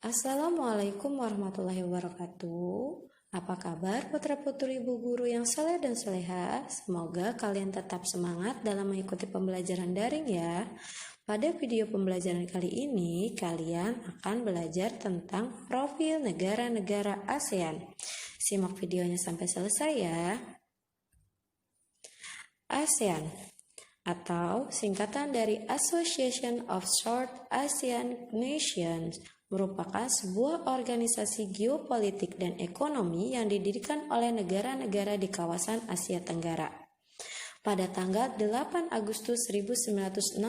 Assalamualaikum warahmatullahi wabarakatuh. Apa kabar putra-putri ibu guru yang saleh dan soleha? Semoga kalian tetap semangat dalam mengikuti pembelajaran daring ya. Pada video pembelajaran kali ini, kalian akan belajar tentang profil negara-negara ASEAN. Simak videonya sampai selesai ya. ASEAN atau singkatan dari Association of South Asian Nations merupakan sebuah organisasi geopolitik dan ekonomi yang didirikan oleh negara-negara di kawasan Asia Tenggara pada tanggal 8 Agustus 1967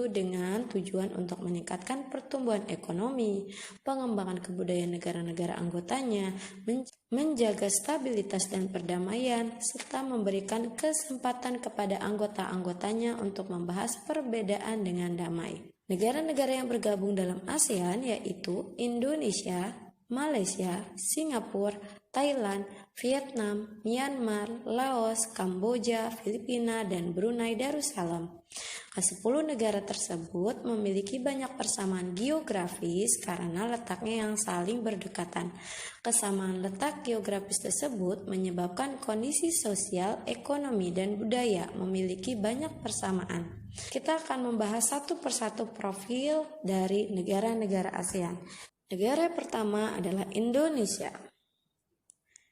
dengan tujuan untuk meningkatkan pertumbuhan ekonomi, pengembangan kebudayaan negara-negara anggotanya, menjaga stabilitas dan perdamaian, serta memberikan kesempatan kepada anggota-anggotanya untuk membahas perbedaan dengan damai. Negara-negara yang bergabung dalam ASEAN yaitu Indonesia, Malaysia, Singapura, Thailand, Vietnam, Myanmar, Laos, Kamboja, Filipina, dan Brunei Darussalam. Ke-10 negara tersebut memiliki banyak persamaan geografis karena letaknya yang saling berdekatan. Kesamaan letak geografis tersebut menyebabkan kondisi sosial, ekonomi, dan budaya memiliki banyak persamaan. Kita akan membahas satu persatu profil dari negara-negara ASEAN. Negara pertama adalah Indonesia.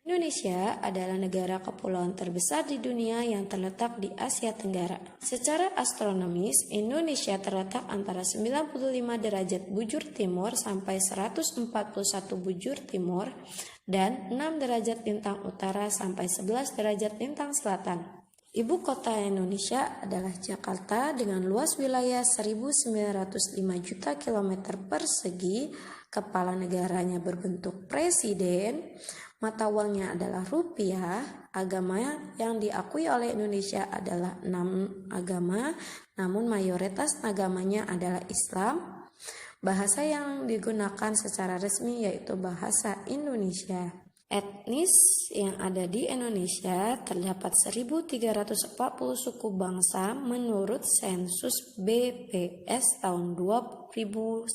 Indonesia adalah negara kepulauan terbesar di dunia yang terletak di Asia Tenggara. Secara astronomis, Indonesia terletak antara 95 derajat bujur timur sampai 141 bujur timur dan 6 derajat lintang utara sampai 11 derajat lintang selatan. Ibu kota Indonesia adalah Jakarta dengan luas wilayah 1.905 juta kilometer persegi. Kepala negaranya berbentuk presiden, mata uangnya adalah rupiah, agama yang diakui oleh Indonesia adalah 6 agama, namun mayoritas agamanya adalah Islam. Bahasa yang digunakan secara resmi yaitu bahasa Indonesia. Etnis yang ada di Indonesia terdapat 1.340 suku bangsa menurut sensus BPS tahun 2010.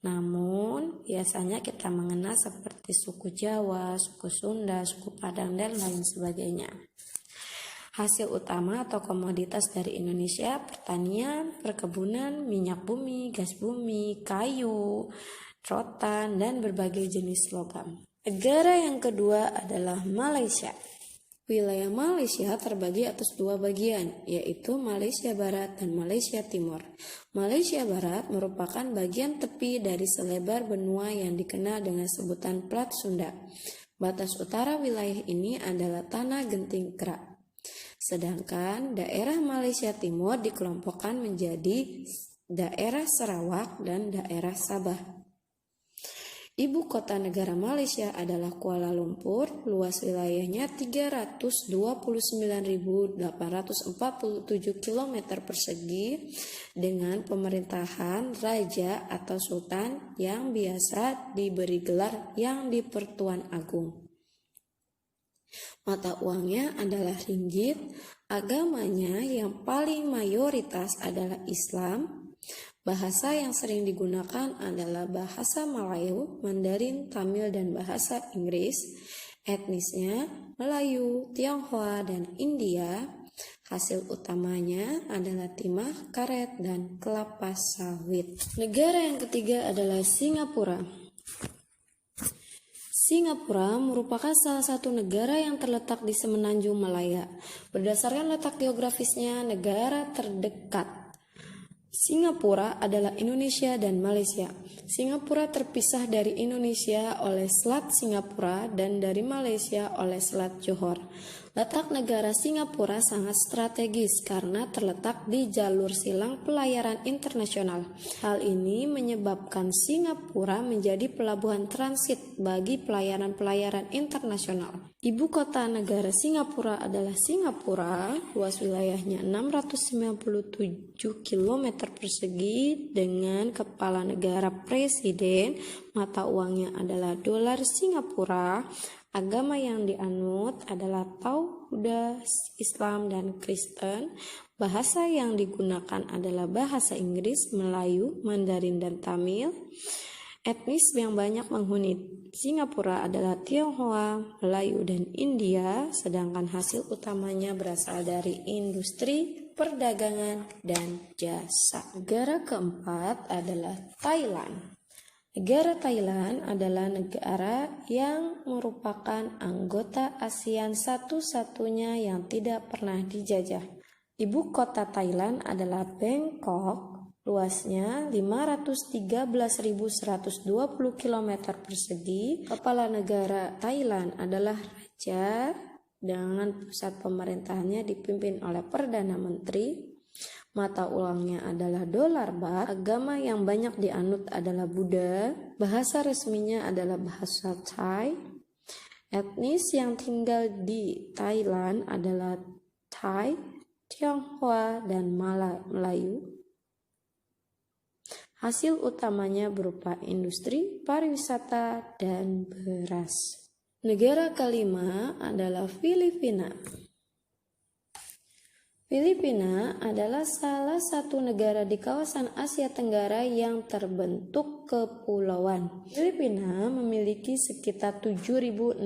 Namun, biasanya kita mengenal seperti suku Jawa, suku Sunda, suku Padang, dan lain sebagainya. Hasil utama atau komoditas dari Indonesia, pertanian, perkebunan, minyak bumi, gas bumi, kayu, rotan, dan berbagai jenis logam. Negara yang kedua adalah Malaysia. Wilayah Malaysia terbagi atas 2 bagian, yaitu Malaysia Barat dan Malaysia Timur. Malaysia Barat merupakan bagian tepi dari selebar benua yang dikenal dengan sebutan Plat Sunda. Batas utara wilayah ini adalah Tanah Genting Kerak. Sedangkan daerah Malaysia Timur dikelompokkan menjadi daerah Sarawak dan daerah Sabah. Ibu kota negara Malaysia adalah Kuala Lumpur, luas wilayahnya 329.847 km persegi dengan pemerintahan raja atau sultan yang biasa diberi gelar yang di-Pertuan Agung. Mata uangnya adalah ringgit, agamanya yang paling mayoritas adalah Islam. Bahasa yang sering digunakan adalah bahasa Melayu, Mandarin, Tamil, dan bahasa Inggris. Etnisnya Melayu, Tionghoa, dan India. Hasil utamanya adalah timah, karet, dan kelapa sawit. Negara yang ketiga adalah Singapura. Singapura merupakan salah satu negara yang terletak di semenanjung Malaya. Berdasarkan letak geografisnya, negara terdekat Singapura adalah Indonesia dan Malaysia. Singapura terpisah dari Indonesia oleh Selat Singapura dan dari Malaysia oleh Selat Johor. Letak negara Singapura sangat strategis karena terletak di jalur silang pelayaran internasional. Hal ini menyebabkan Singapura menjadi pelabuhan transit bagi pelayaran-pelayaran internasional. Ibu kota negara Singapura adalah Singapura, luas wilayahnya 697 km persegi dengan kepala negara presiden, mata uangnya adalah dolar Singapura. Agama yang dianut adalah Tao, Buddha, Islam, dan Kristen. Bahasa yang digunakan adalah bahasa Inggris, Melayu, Mandarin, dan Tamil. Etnis yang banyak menghuni Singapura adalah Tionghoa, Melayu, dan India, sedangkan hasil utamanya berasal dari industri, perdagangan, dan jasa. Negara keempat adalah Thailand. Negara Thailand adalah negara yang merupakan anggota ASEAN satu-satunya yang tidak pernah dijajah. Ibu kota Thailand adalah Bangkok, luasnya 513.120 km persegi. Kepala negara Thailand adalah Raja dengan pusat pemerintahannya dipimpin oleh Perdana Menteri. Mata uangnya adalah dolar baht. Agama yang banyak dianut adalah Buddha. Bahasa resminya adalah bahasa Thai. Etnis yang tinggal di Thailand adalah Thai, Tionghoa, dan Melayu. Hasil utamanya berupa industri, pariwisata, dan beras. Negara kelima adalah Filipina. Filipina adalah salah satu negara di kawasan Asia Tenggara yang terbentuk kepulauan. Filipina memiliki sekitar 7.641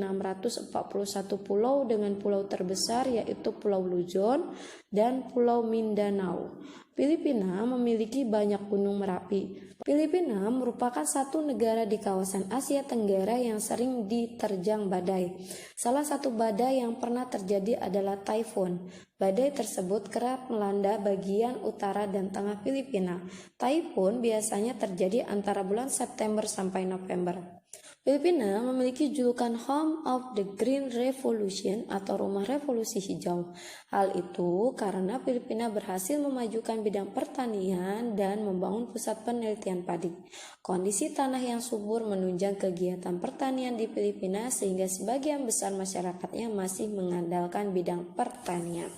pulau dengan pulau terbesar yaitu Pulau Luzon dan Pulau Mindanao. Filipina memiliki banyak gunung Merapi. Filipina merupakan satu negara di kawasan Asia Tenggara yang sering diterjang badai. Salah satu badai yang pernah terjadi adalah taifun. Badai tersebut kerap melanda bagian utara dan tengah Filipina. Taifun biasanya terjadi antara bulan September sampai November. Filipina memiliki julukan Home of the Green Revolution atau Rumah Revolusi Hijau. Hal itu karena Filipina berhasil memajukan bidang pertanian dan membangun pusat penelitian padi. Kondisi tanah yang subur menunjang kegiatan pertanian di Filipina sehingga sebagian besar masyarakatnya masih mengandalkan bidang pertanian.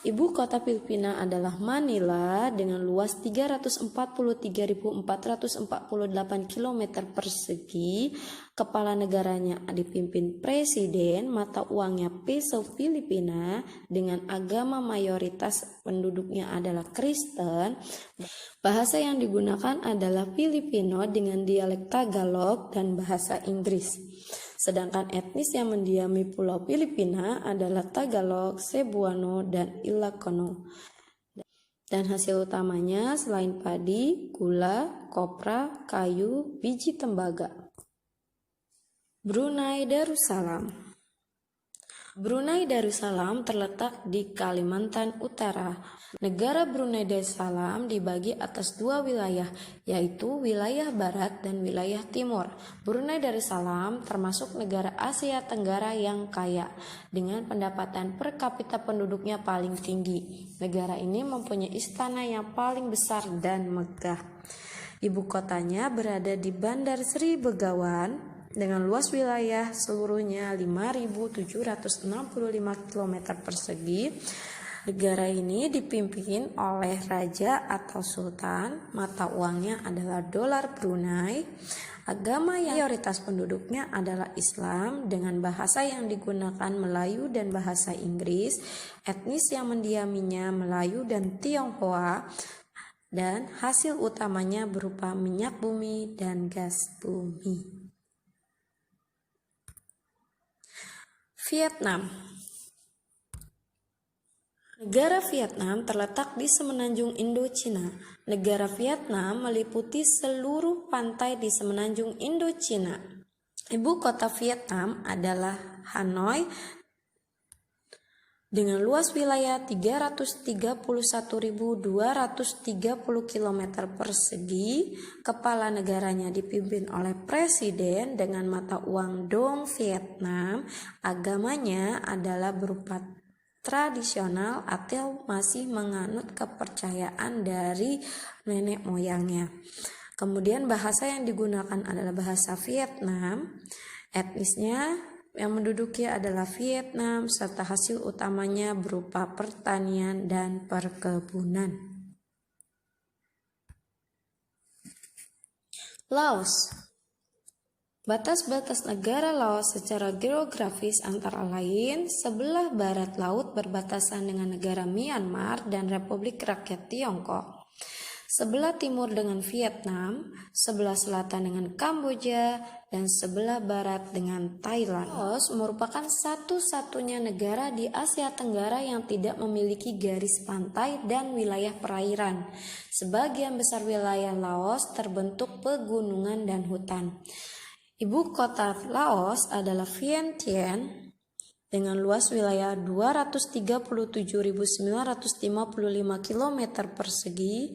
Ibu kota Filipina adalah Manila dengan luas 343.448 km persegi. Kepala negaranya dipimpin presiden, mata uangnya peso Filipina dengan agama mayoritas penduduknya adalah Kristen. Bahasa yang digunakan adalah Filipino dengan dialek Tagalog dan bahasa Inggris. Sedangkan etnis yang mendiami Pulau Filipina adalah Tagalog, Cebuano, dan Ilocano. Dan hasil utamanya selain padi, gula, kopra, kayu, biji tembaga. Brunei Darussalam. Brunei Darussalam terletak di Kalimantan Utara. Negara Brunei Darussalam dibagi atas dua wilayah, yaitu wilayah barat dan wilayah timur. Brunei Darussalam termasuk negara Asia Tenggara yang kaya, dengan pendapatan per kapita penduduknya paling tinggi. Negara ini mempunyai istana yang paling besar dan megah. Ibu kotanya berada di Bandar Sri Begawan, dengan luas wilayah seluruhnya 5.765 km persegi. Negara ini dipimpin oleh raja atau sultan. Mata uangnya adalah dolar Brunei. Agama yang mayoritas penduduknya adalah Islam dengan bahasa yang digunakan Melayu dan bahasa Inggris. Etnis yang mendiaminya Melayu dan Tionghoa. Dan hasil utamanya berupa minyak bumi dan gas bumi. Vietnam. Negara Vietnam terletak di semenanjung Indochina. Negara Vietnam meliputi seluruh pantai di semenanjung Indochina. Ibu kota Vietnam adalah Hanoi dengan luas wilayah 331.230 km persegi. Kepala negaranya dipimpin oleh presiden dengan mata uang dong Vietnam. Agamanya adalah berupa tradisional atau masih menganut kepercayaan dari nenek moyangnya. Kemudian bahasa yang digunakan adalah bahasa Vietnam. Etnisnya yang menduduki adalah Vietnam, serta hasil utamanya berupa pertanian dan perkebunan. Laos. Batas-batas negara Laos secara geografis antara lain, sebelah barat laut berbatasan dengan negara Myanmar dan Republik Rakyat Tiongkok. sebelah timur dengan Vietnam, sebelah selatan dengan Kamboja, dan sebelah barat dengan Thailand. Laos merupakan satu-satunya negara di Asia Tenggara yang tidak memiliki garis pantai dan wilayah perairan. Sebagian besar wilayah Laos terbentuk pegunungan dan hutan. Ibu kota Laos adalah Vientiane dengan luas wilayah 237.955 km persegi,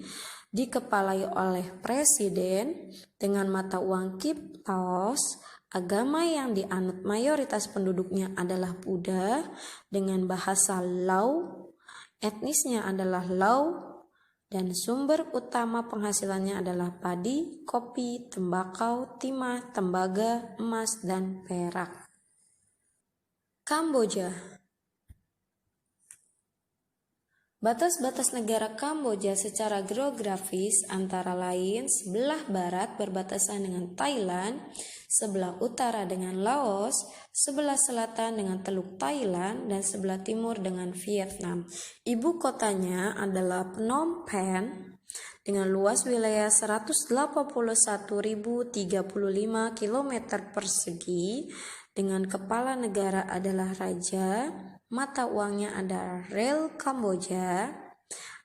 dikepalai oleh presiden dengan mata uang Kip Laos. Agama yang dianut mayoritas penduduknya adalah Buddha dengan bahasa Lao, etnisnya adalah Lao, dan sumber utama penghasilannya adalah padi, kopi, tembakau, timah, tembaga, emas, dan perak. Kamboja. Batas-batas negara Kamboja secara geografis antara lain sebelah barat berbatasan dengan Thailand, sebelah utara dengan Laos, sebelah selatan dengan Teluk Thailand, dan sebelah timur dengan Vietnam. Ibu kotanya adalah Phnom Penh dengan luas wilayah 181.035 km persegi, dengan kepala negara adalah Raja, mata uangnya adalah Riel Kamboja,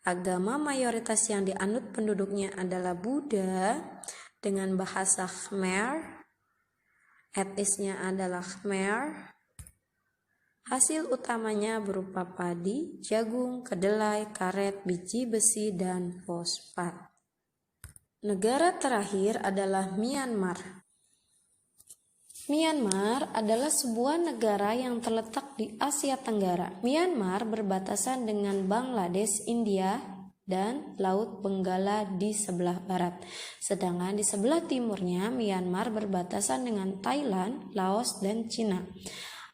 agama mayoritas yang dianut penduduknya adalah Buddha dengan bahasa Khmer, etnisnya adalah Khmer, hasil utamanya berupa padi, jagung, kedelai, karet, biji besi, dan fosfat. Negara terakhir adalah Myanmar. Myanmar adalah sebuah negara yang terletak di Asia Tenggara. Myanmar berbatasan dengan Bangladesh, India, dan Laut Benggala di sebelah barat. Sedangkan di sebelah timurnya Myanmar berbatasan dengan Thailand, Laos, dan Cina.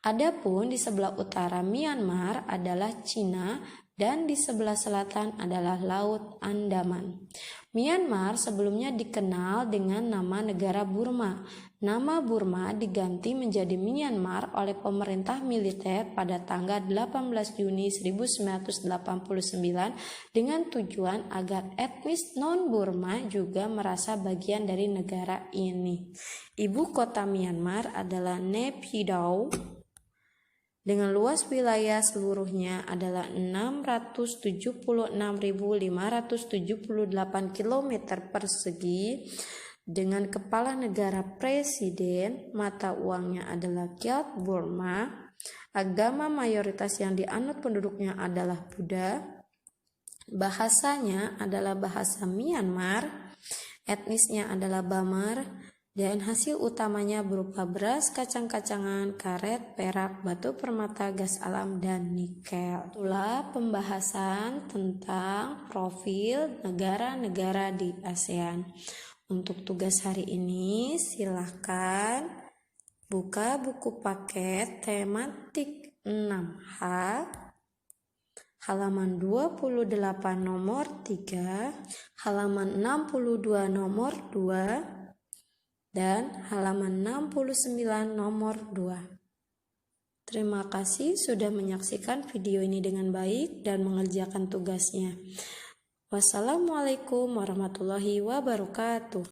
Adapun di sebelah utara Myanmar adalah Cina dan di sebelah selatan adalah Laut Andaman. Myanmar sebelumnya dikenal dengan nama negara Burma. Nama Burma diganti menjadi Myanmar oleh pemerintah militer pada tanggal 18 Juni 1989 dengan tujuan agar etnis non-Burma juga merasa bagian dari negara ini. Ibu kota Myanmar adalah Naypyidaw dengan luas wilayah seluruhnya adalah 676.578 km persegi, dengan kepala negara presiden, mata uangnya adalah Kyat Burma, agama mayoritas yang dianut penduduknya adalah Buddha, bahasanya adalah bahasa Myanmar, etnisnya adalah Bamar, dan hasil utamanya berupa beras, kacang-kacangan, karet, perak, batu permata, gas alam, dan nikel. Itulah pembahasan tentang profil negara-negara di ASEAN. Untuk tugas hari ini, silahkan buka buku paket tematik 6H, halaman 28 nomor 3, halaman 62 nomor 2, dan halaman 69 nomor 2. Terima kasih sudah menyaksikan video ini dengan baik dan mengerjakan tugasnya. Wassalamualaikum warahmatullahi wabarakatuh.